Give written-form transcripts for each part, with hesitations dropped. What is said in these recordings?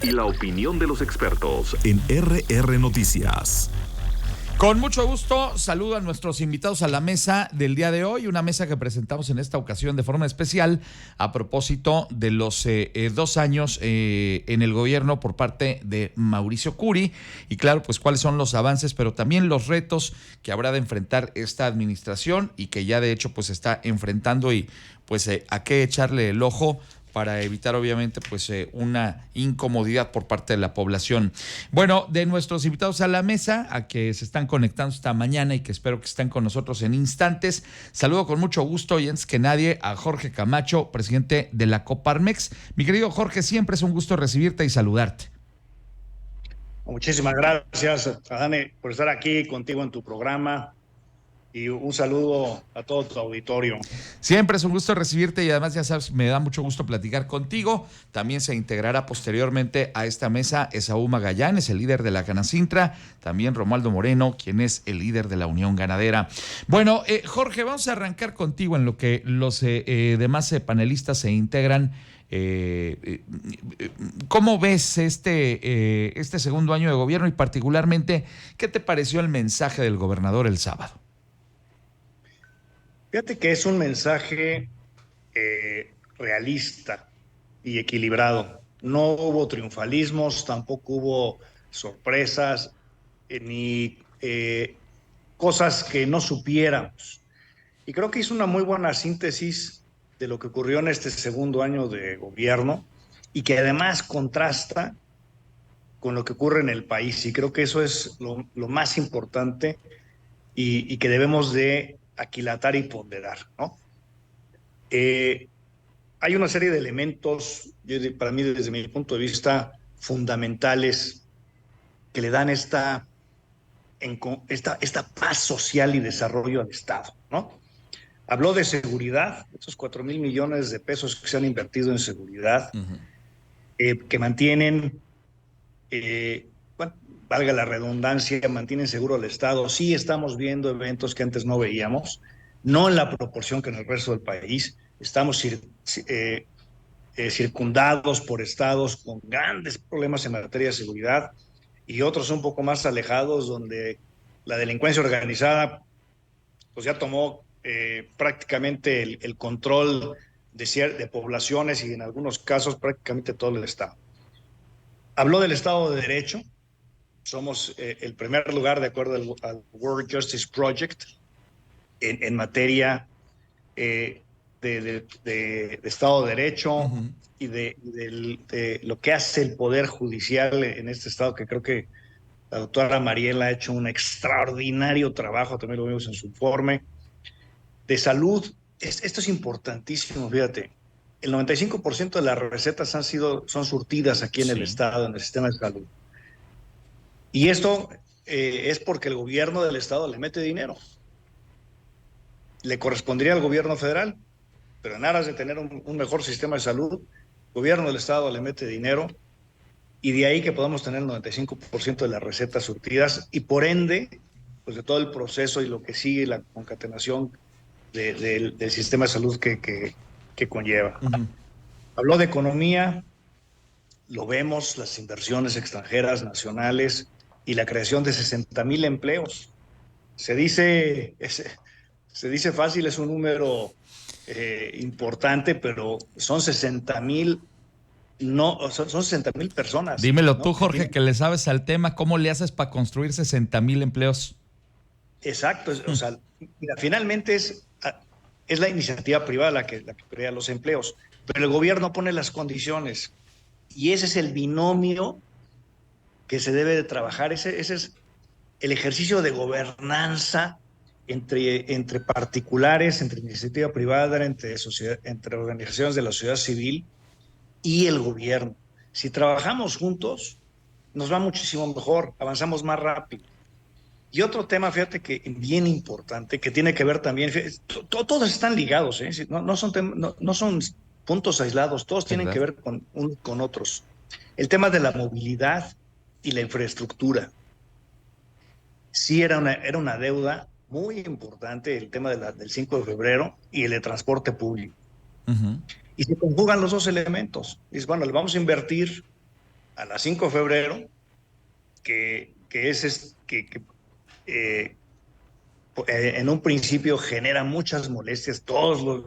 Y la opinión de los expertos en RR Noticias. Con mucho gusto saludo a nuestros invitados a la mesa del día de hoy, una mesa que presentamos en esta ocasión de forma especial a propósito de los 2 años en el gobierno por parte de Mauricio Curi y claro, pues cuáles son los avances, pero también los retos que habrá de enfrentar esta administración y que ya de hecho pues está enfrentando y pues a qué echarle el ojo para evitar obviamente pues una incomodidad por parte de la población. Bueno, de nuestros invitados a la mesa, a que se están conectando esta mañana y que espero que estén con nosotros en instantes, saludo con mucho gusto y antes que nadie a Jorge Camacho, presidente de la Coparmex. Mi querido Jorge, siempre es un gusto recibirte y saludarte. Muchísimas gracias, Adane, por estar aquí contigo en tu programa. Y un saludo a todo tu auditorio. Siempre es un gusto recibirte y además ya sabes, me da mucho gusto platicar contigo. También se integrará posteriormente a esta mesa Esaú Magallanes, el líder de la Canacintra, también Romualdo Moreno, quien es el líder de la Unión Ganadera. Bueno, Jorge, vamos a arrancar contigo en lo que los demás panelistas se integran. ¿Cómo ves este segundo año de gobierno y particularmente qué te pareció el mensaje del gobernador el sábado? Fíjate que es un mensaje realista y equilibrado. No hubo triunfalismos, tampoco hubo sorpresas, ni cosas que no supiéramos. Y creo que hizo una muy buena síntesis de lo que ocurrió en este segundo año de gobierno y que además contrasta con lo que ocurre en el país. Y creo que eso es lo más importante y que debemos de aquilatar y ponderar, ¿no? Hay una serie de elementos, para mí, desde mi punto de vista, fundamentales que le dan esta paz social y desarrollo al Estado, ¿no? Habló de seguridad, esos 4,000 millones de pesos que se han invertido en seguridad, que mantienen, bueno, valga la redundancia, mantienen seguro al Estado. Sí estamos viendo eventos que antes no veíamos, no en la proporción que en el resto del país. Estamos circundados por estados con grandes problemas en materia de seguridad y otros un poco más alejados donde la delincuencia organizada pues ya tomó prácticamente el control de poblaciones y en algunos casos prácticamente todo el Estado. Habló del Estado de Derecho. Somos el primer lugar de acuerdo al World Justice Project en materia de Estado de Derecho y de lo que hace el Poder Judicial en este Estado, que creo que la doctora Mariela ha hecho un extraordinario trabajo, también lo vimos en su informe. De salud, esto es importantísimo, fíjate. El 95% de las recetas son surtidas aquí en el Estado, en el sistema de salud. Y esto es porque el gobierno del Estado le mete dinero. Le correspondería al gobierno federal, pero en aras de tener un mejor sistema de salud, el gobierno del Estado le mete dinero y de ahí que podamos tener el 95% de las recetas surtidas y por ende, pues de todo el proceso y lo que sigue, la concatenación del sistema de salud que conlleva. Habló de economía, lo vemos, las inversiones extranjeras, nacionales y la creación de 60,000 empleos. Se dice fácil, es un número importante, pero son 60,000, no, son 60,000 personas. Dímelo ¿no? tú, Jorge, que le sabes al tema, ¿cómo le haces para construir 60,000 empleos? Exacto, o sea, mira, finalmente es la iniciativa privada la que crea los empleos, pero el gobierno pone las condiciones y ese es el binomio que se debe de trabajar, ese es el ejercicio de gobernanza entre particulares, entre iniciativa privada, entre organizaciones de la sociedad civil y el gobierno. Si trabajamos juntos, nos va muchísimo mejor, avanzamos más rápido. Y otro tema, fíjate que bien importante, que tiene que ver también, todos están ligados, ¿eh? No son puntos aislados, todos tienen que ver con otros. El tema de la movilidad y la infraestructura. Sí era una deuda muy importante el tema del 5 de febrero y el de transporte público. Y se conjugan los dos elementos. Dices, bueno, le vamos a invertir a las 5 de febrero, en un principio genera muchas molestias,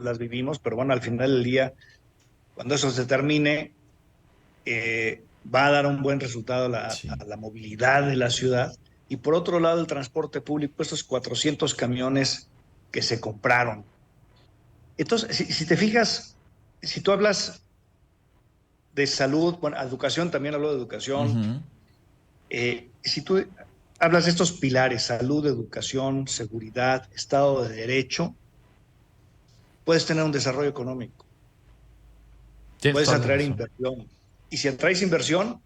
las vivimos, pero bueno, al final del día, cuando eso se termine, va a dar un buen resultado Sí. a la movilidad de la ciudad. Y por otro lado, el transporte público, estos 400 camiones que se compraron. Entonces, si te fijas, si tú hablas de salud, bueno, educación, también hablo de educación. Uh-huh. Si tú hablas de estos pilares, salud, educación, seguridad, Estado de Derecho, puedes tener un desarrollo económico, Tienes puedes toda la atraer razón. inversión. Y si atraes inversión,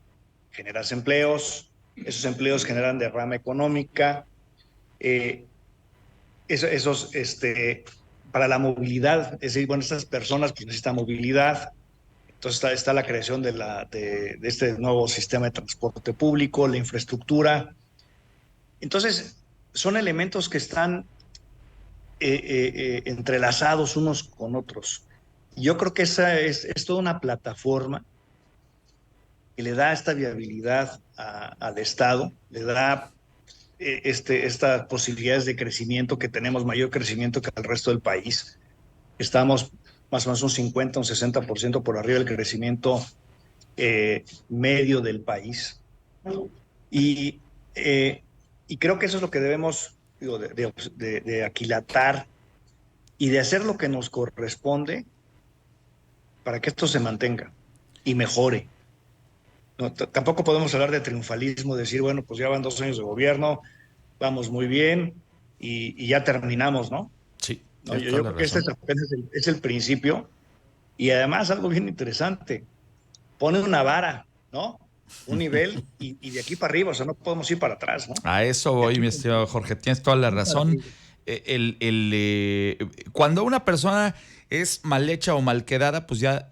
generas empleos, esos empleos generan derrama económica, eh, para la movilidad, es decir, bueno, estas personas pues, necesitan movilidad. Entonces está la creación de este nuevo sistema de transporte público, la infraestructura. Entonces, son elementos que están entrelazados unos con otros. Yo creo que esa es toda una plataforma que le da esta viabilidad al Estado, le da estas posibilidades de crecimiento, que tenemos mayor crecimiento que el resto del país. Estamos más o menos un 50, un 60% por arriba del crecimiento medio del país. Y, y creo que eso es lo que debemos, digo, de aquilatar y de hacer lo que nos corresponde para que esto se mantenga y mejore. No, tampoco podemos hablar de triunfalismo, decir, bueno, pues ya van 2 años de gobierno, vamos muy bien y ya terminamos, ¿no? Sí, No, tienes yo, toda yo la creo que este razón. es apenas es el principio y además algo bien interesante, pone una vara, ¿no? Un nivel y de aquí para arriba, o sea, no podemos ir para atrás, ¿no? A eso De voy, aquí mi estimado Jorge, tienes toda la para razón. arriba. Cuando una persona es mal hecha o mal quedada, pues ya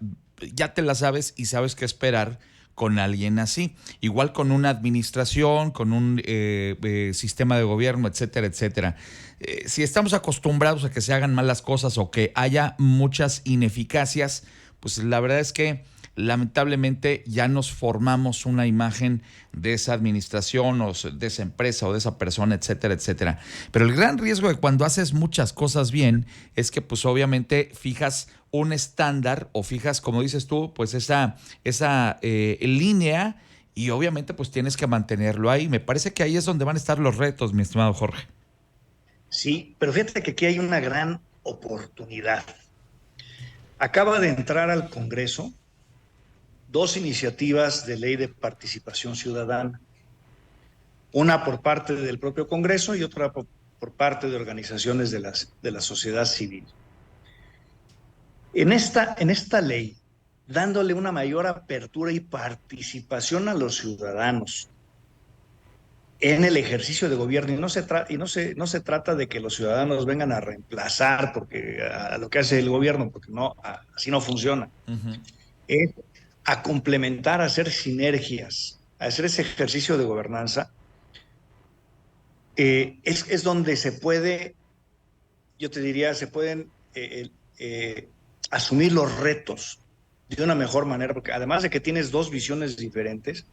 te la sabes y sabes qué esperar con alguien así. Igual con una administración, con un sistema de gobierno, etcétera, etcétera. Si estamos acostumbrados a que se hagan malas cosas o que haya muchas ineficacias, pues la verdad es que lamentablemente ya nos formamos una imagen de esa administración o de esa empresa o de esa persona, etcétera, etcétera. Pero el gran riesgo de cuando haces muchas cosas bien es que pues obviamente fijas un estándar o fijas, como dices tú, pues esa línea y obviamente pues tienes que mantenerlo ahí. Me parece que ahí es donde van a estar los retos, mi estimado Jorge. Sí, pero fíjate que aquí hay una gran oportunidad. Acaba de entrar al Congreso 2 iniciativas de ley de participación ciudadana, una por parte del propio Congreso y otra por parte de organizaciones de la sociedad civil. En esta ley, dándole una mayor apertura y participación a los ciudadanos en el ejercicio de gobierno, y no se trata de que los ciudadanos vengan a reemplazar a lo que hace el gobierno, porque no, así no funciona. Uh-huh. Es a complementar, a hacer sinergias, a hacer ese ejercicio de gobernanza. Es donde se puede, yo te diría, se pueden asumir los retos de una mejor manera, porque además de que tienes dos visiones diferentes,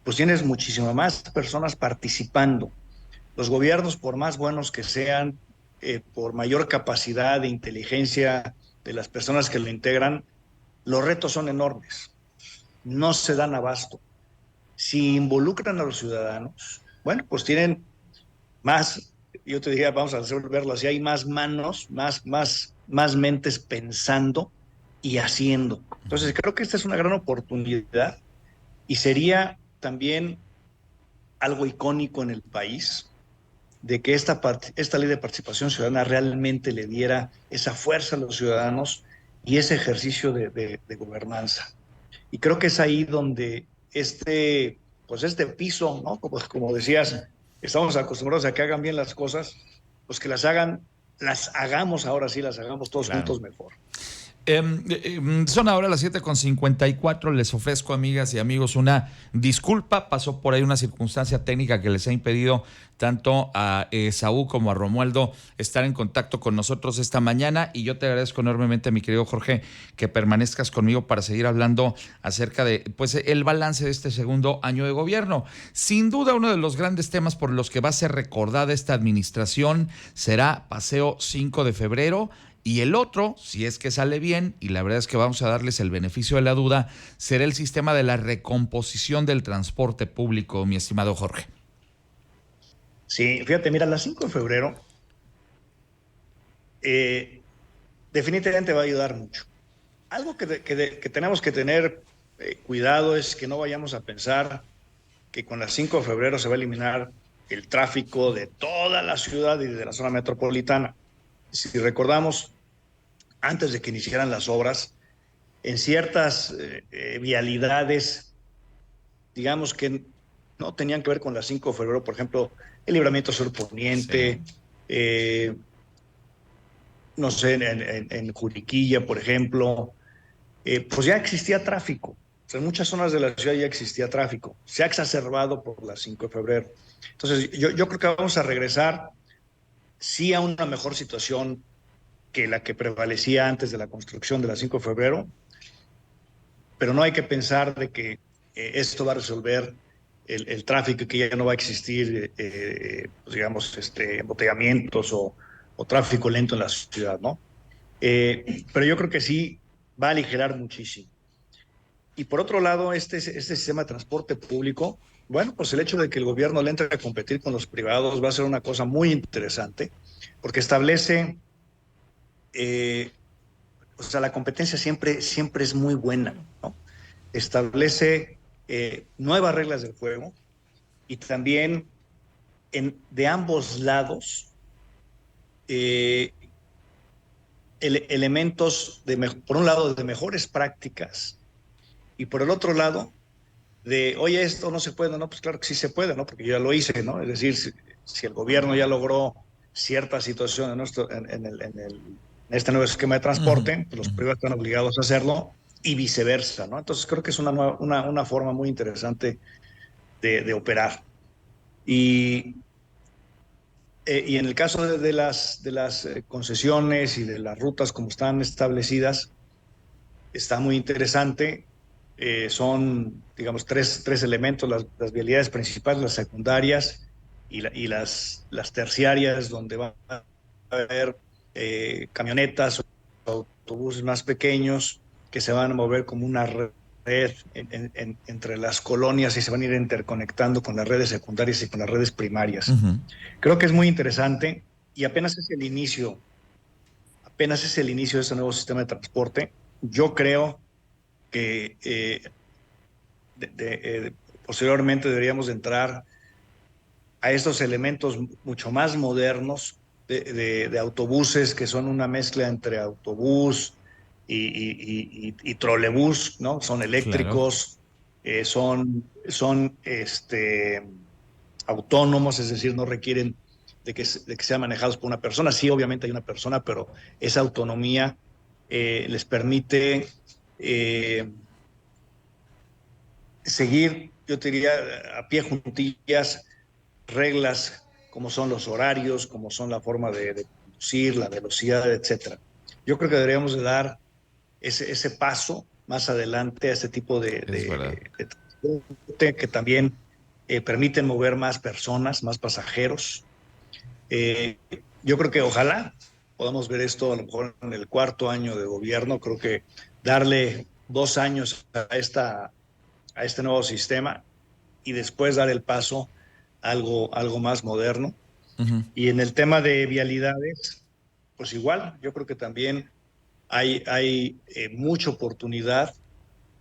pues tienes muchísimas más personas participando. Los gobiernos, por más buenos que sean, por mayor capacidad de inteligencia de las personas que lo integran, los retos son enormes, no se dan abasto. Si involucran a los ciudadanos, bueno, pues tienen más, yo te diría, vamos a verlo así, hay más manos, más mentes pensando y haciendo. Entonces creo que esta es una gran oportunidad y sería también algo icónico en el país de que esta ley de participación ciudadana realmente le diera esa fuerza a los ciudadanos y ese ejercicio de gobernanza. Y creo que es ahí donde pues este piso, ¿no? Como decías, estamos acostumbrados a que hagan bien las cosas, pues que las hagamos ahora sí, las hagamos todos Claro. juntos mejor. Son ahora las 7:54. Les ofrezco, amigas y amigos, una disculpa. Pasó por ahí una circunstancia técnica que les ha impedido tanto a Saúl como a Romualdo estar en contacto con nosotros esta mañana. Y yo te agradezco enormemente, mi querido Jorge, que permanezcas conmigo para seguir hablando acerca de pues el balance de este segundo año de gobierno. Sin duda, uno de los grandes temas por los que va a ser recordada esta administración será Paseo 5 de febrero. Y el otro, si es que sale bien, y la verdad es que vamos a darles el beneficio de la duda, será el sistema de la recomposición del transporte público, mi estimado Jorge. Sí, fíjate, mira, la 5 de febrero definitivamente va a ayudar mucho. Algo que tenemos que tener cuidado es que no vayamos a pensar que con la 5 de febrero se va a eliminar el tráfico de toda la ciudad y de la zona metropolitana. Si recordamos, antes de que iniciaran las obras, en ciertas vialidades, digamos que no tenían que ver con la 5 de febrero, por ejemplo, el Libramiento Sur Poniente, sí. No sé, en Juriquilla, por ejemplo, pues ya existía tráfico. O sea, en muchas zonas de la ciudad ya existía tráfico. Se ha exacerbado por la 5 de febrero. Entonces, yo creo que vamos a regresar, sí, a una mejor situación que la que prevalecía antes de la construcción de la 5 de febrero, pero no hay que pensar de que esto va a resolver el tráfico, que ya no va a existir, pues digamos, embotellamientos o tráfico lento en la ciudad, ¿no? Pero yo creo que sí va a aligerar muchísimo. Y por otro lado, este sistema de transporte público, bueno, pues el hecho de que el gobierno le entre a competir con los privados va a ser una cosa muy interesante, porque establece, o sea, la competencia siempre es muy buena, ¿no? Establece nuevas reglas del juego y también de ambos lados elementos, por un lado, de mejores prácticas y por el otro lado, oye, esto no se puede, ¿no? Pues claro que sí se puede, ¿no? Porque yo ya lo hice, ¿no? Es decir, si el gobierno ya logró cierta situación en este nuevo esquema de transporte, pues los privados están obligados a hacerlo y viceversa, ¿no? Entonces creo que es una forma muy interesante de operar. Y en el caso de las concesiones y de las rutas como están establecidas, está muy interesante. Son, digamos, tres elementos: las vialidades principales, las secundarias y las terciarias, donde va a haber camionetas o autobuses más pequeños que se van a mover como una red entre las colonias y se van a ir interconectando con las redes secundarias y con las redes primarias. Creo que es muy interesante y apenas es el inicio de este nuevo sistema de transporte. Yo creo que posteriormente deberíamos entrar a estos elementos mucho más modernos de autobuses que son una mezcla entre autobús y trolebús, ¿no? Son eléctricos, claro. Son autónomos, es decir, no requieren de que sean manejados por una persona. Sí, obviamente hay una persona, pero esa autonomía les permite seguir, yo te diría, a pie juntillas, reglas como son los horarios, como son la forma de conducir, la velocidad, etcétera. Yo creo que deberíamos de dar ese paso más adelante a este tipo de transporte que también permiten mover más personas, más pasajeros. Yo creo que ojalá podamos ver esto a lo mejor en el 4.º año de gobierno. Creo que darle 2 años a este nuevo sistema y después dar el paso a algo más moderno. Y en el tema de vialidades, pues igual, yo creo que también hay mucha oportunidad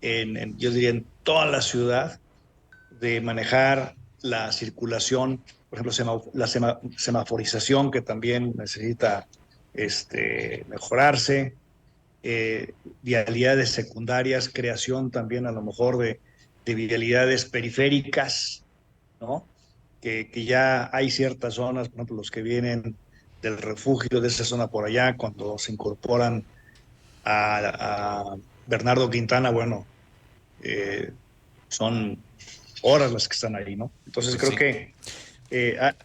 yo diría, en toda la ciudad de manejar la circulación, por ejemplo, la semaforización, que también necesita mejorarse, vialidades secundarias, creación también a lo mejor de vialidades periféricas, ¿no? Que ya hay ciertas zonas, por ejemplo, los que vienen del refugio de esa zona por allá, cuando se incorporan a Bernardo Quintana, bueno, son horas las que están ahí, ¿no? Entonces creo que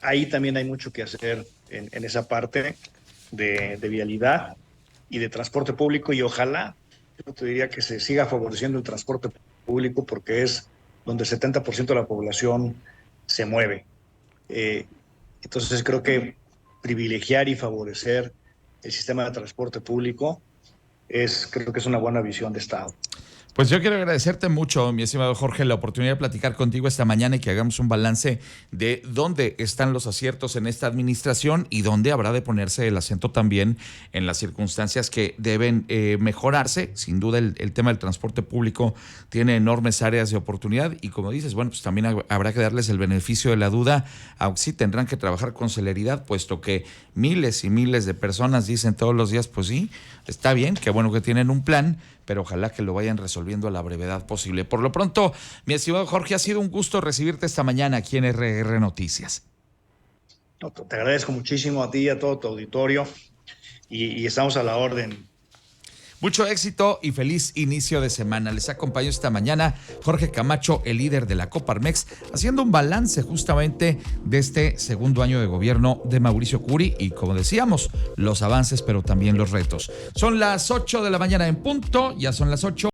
ahí también hay mucho que hacer en esa parte de vialidad y de transporte público, y ojalá, yo te diría que se siga favoreciendo el transporte público porque es donde el 70% de la población se mueve. Entonces creo que privilegiar y favorecer el sistema de transporte público creo que es una buena visión de Estado. Pues yo quiero agradecerte mucho, mi estimado Jorge, la oportunidad de platicar contigo esta mañana y que hagamos un balance de dónde están los aciertos en esta administración y dónde habrá de ponerse el acento también en las circunstancias que deben mejorarse. Sin duda el tema del transporte público tiene enormes áreas de oportunidad y como dices, bueno, pues también habrá que darles el beneficio de la duda, aunque sí tendrán que trabajar con celeridad, puesto que miles y miles de personas dicen todos los días, pues sí, está bien, qué bueno que tienen un plan, pero ojalá que lo vayan resolviendo a la brevedad posible. Por lo pronto, mi estimado Jorge, ha sido un gusto recibirte esta mañana aquí en RR Noticias. No, te agradezco muchísimo a ti y a todo tu auditorio y estamos a la orden. Mucho éxito y feliz inicio de semana. Les acompaño esta mañana Jorge Camacho, el líder de la Coparmex, haciendo un balance justamente de este segundo año de gobierno de Mauricio Curi y, como decíamos, los avances, pero también los retos. Son las 8 de la mañana en punto, ya son las 8.